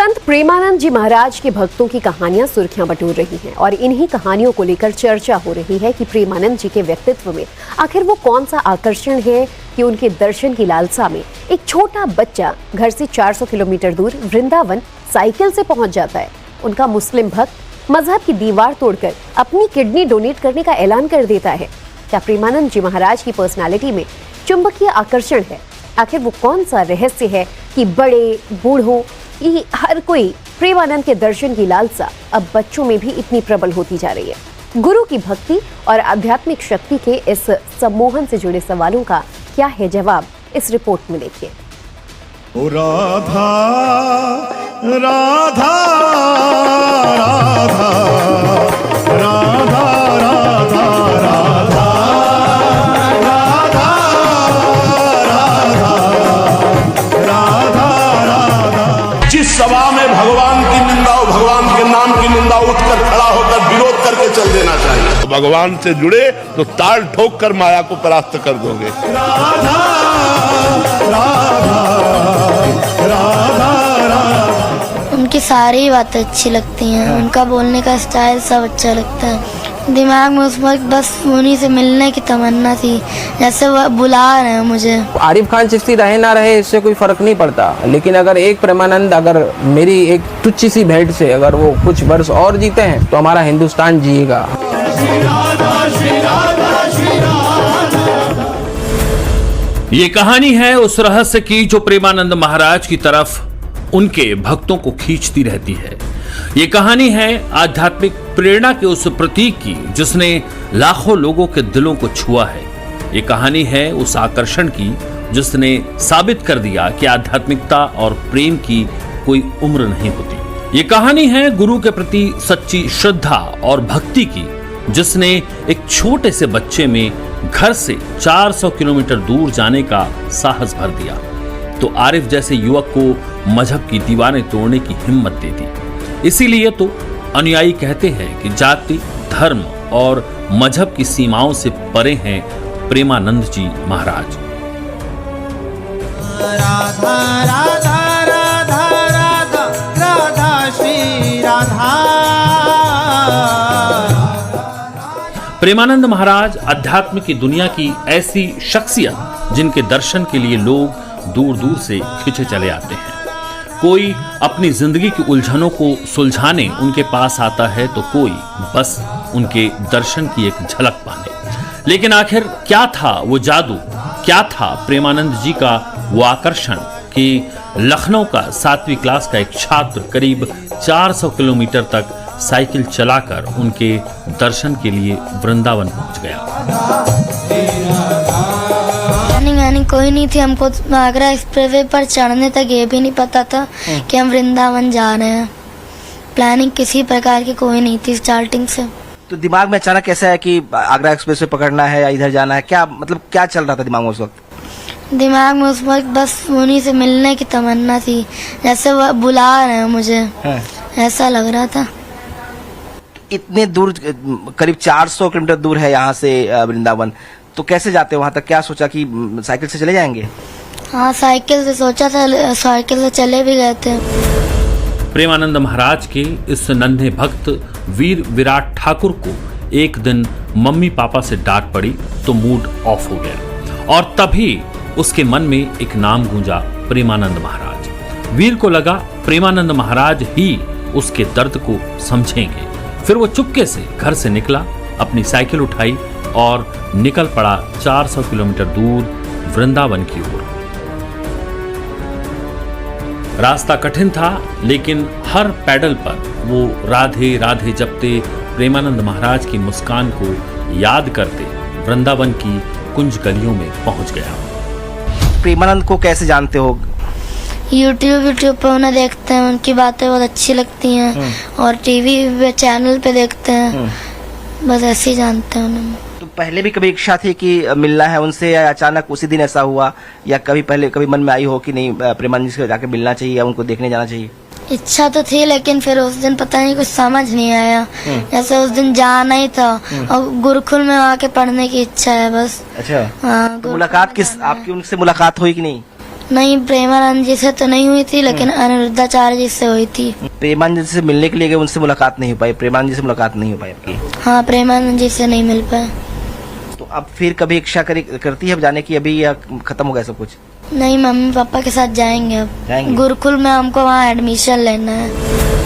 संत प्रेमानंद जी महाराज के भक्तों की कहानियां सुर्खियां बटोर रही हैं और इन्हीं कहानियों को लेकर चर्चा हो रही है कि प्रेमानंद जी के व्यक्तित्व में आखिर वो कौन सा आकर्षण है कि उनके दर्शन की लालसा में एक छोटा बच्चा घर से 400 किलोमीटर दूर वृंदावन साइकिल से पहुंच जाता है। उनका मुस्लिम भक्त मजहब की दीवार तोड़कर अपनी किडनी डोनेट करने का ऐलान कर देता है। क्या प्रेमानंद जी महाराज की पर्सनालिटी में चुंबकीय आकर्षण है? आखिर वो कौन सा रहस्य है कि बड़े बूढ़ों ये हर कोई प्रेमानंद के दर्शन की लालसा अब बच्चों में भी इतनी प्रबल होती जा रही है? गुरु की भक्ति और आध्यात्मिक शक्ति के इस सम्मोहन से जुड़े सवालों का क्या है जवाब, इस रिपोर्ट में देखिए। राधा राधा राधा राधा सभा में भगवान की निंदा और भगवान के नाम की निंदा उठकर खड़ा होकर विरोध करके चल देना चाहिए। तो भगवान से जुड़े तो ताल ठोक कर माया को परास्त कर दोगे। राधा राधा राधा राधा। उनकी सारी बातें अच्छी लगती हैं, उनका बोलने का स्टाइल सब अच्छा लगता है। दिमाग में उस वक्त बस उन्हीं से मिलने की तमन्ना थी, जैसे वो बुला रहे हैं मुझे। आरिफ खान चिश्ती रहे ना रहे इससे कोई फर्क नहीं पड़ता, लेकिन अगर एक प्रेमानंद अगर मेरी एक तुच्छ सी भेंट से अगर वो कुछ वर्ष और जीते हैं तो हमारा हिंदुस्तान जिएगा। ये कहानी है उस रहस्य की जो प्रेमानंद महाराज की तरफ उनके भक्तों को खींचती रहती है। ये कहानी है आध्यात्मिक प्रेरणा के उस प्रतीक की जिसने लाखों लोगों के दिलों को छुआ है। ये कहानी है उस आकर्षण की जिसने साबित कर दिया कि आध्यात्मिकता और प्रेम की कोई उम्र नहीं होती। ये कहानी है गुरु के प्रति सच्ची श्रद्धा और भक्ति की जिसने एक छोटे से बच्चे में घर से 400 किलोमीटर दूर जाने का साहस भर दिया तो आरिफ जैसे युवक को मजहब की दीवारें तोड़ने की हिम्मत दे दी। इसीलिए तो अनुयायी कहते हैं कि जाति, धर्म और मजहब की सीमाओं से परे हैं प्रेमानंद जी महाराज। राधा राधा राधा राधा राधा श्री राधा। प्रेमानंद महाराज अध्यात्म की दुनिया की ऐसी शख्सियत जिनके दर्शन के लिए लोग दूर दूर से खिंचे चले आते हैं। कोई अपनी जिंदगी की उलझनों को सुलझाने उनके पास आता है तो कोई बस उनके दर्शन की एक झलक पाने। लेकिन आखिर क्या था वो जादू, क्या था प्रेमानंद जी का वो आकर्षण कि लखनऊ का 7वीं क्लास का एक छात्र करीब 400 किलोमीटर तक साइकिल चलाकर उनके दर्शन के लिए वृंदावन पहुंच गया। कोई नहीं थी, हमको आगरा एक्सप्रेसवे पर चढ़ने तक ये भी नहीं पता था कि हम वृंदावन जा रहे हैं। प्लानिंग किसी प्रकार की कोई नहीं थी स्टार्टिंग से। तो दिमाग में अचानक कैसा है कि आगरा एक्सप्रेस वे पकड़ना है या इधर जाना है? क्या मतलब क्या चल रहा था दिमाग में उस वक्त? दिमाग में उस वक्त बस उन्हीं से मिलने की तमन्ना थी, जैसे वो बुला रहे हैं मुझे, ऐसा लग रहा था। इतने दूर, करीब 400 किलोमीटर दूर है यहाँ से वृंदावन, तो कैसे जाते हो वहाँ तक? क्या सोचा कि साइकिल से चले जाएंगे? हाँ, साइकिल से सोचा था, साइकिल से चले भी गए थे। प्रेमानंद महाराज के इस नन्हे भक्त वीर विराट ठाकुर को एक दिन मम्मी पापा से डांट पड़ी तो मूड ऑफ हो गया और तभी उसके मन में एक नाम गूंजा, प्रेमानंद महाराज। वीर को लगा प्रेमानंद महाराज ही उसके दर्द को समझेंगे। फिर वो चुपके से घर से निकला, अपनी साइकिल उठाई और निकल पड़ा 400 किलोमीटर दूर वृंदावन की ओर। रास्ता कठिन था लेकिन हर पैडल पर वो राधे राधे जपते, प्रेमानंद महाराज की मुस्कान को याद करते वृंदावन की कुंज गलियों में पहुंच गया। प्रेमानंद को कैसे जानते हो? यूट्यूब पे उन्हें देखते हैं, उनकी बातें बहुत अच्छी लगती हैं और टीवी चैनल पे देखते हैं, बस ऐसे ही जानते हैं उन्हें। तो पहले भी कभी इच्छा थी कि मिलना है उनसे या अचानक उसी दिन ऐसा हुआ, या कभी पहले कभी मन में आई हो कि नहीं प्रेमानंद जी से जाके मिलना चाहिए या उनको देखने जाना चाहिए? इच्छा तो थी लेकिन फिर उस दिन पता नहीं कुछ समझ नहीं आया, जैसे उस दिन जाना ही था और गुरुकुल में आके पढ़ने की इच्छा है बस। अच्छा। हाँ, तो मुलाकात आपकी उनसे मुलाकात हुई कि नहीं? नहीं, प्रेमानंद जी से तो नहीं हुई थी, लेकिन अनिरुद्धाचार्य जी से हुई थी। प्रेमानंद जी से मिलने के लिए गए, उनसे मुलाकात नहीं हो पाई, प्रेमानंद जी से मुलाकात नहीं हो पाई आपकी? हाँ, प्रेमानंद जी से नहीं मिल पाया। तो अब फिर कभी इच्छा करती है अब जाने की अभी, या खत्म हो गया सब कुछ? नहीं, मम्मी पापा के साथ जाएंगे अब। जाएंगे? गुरुकुल में हमको वहाँ एडमिशन लेना है।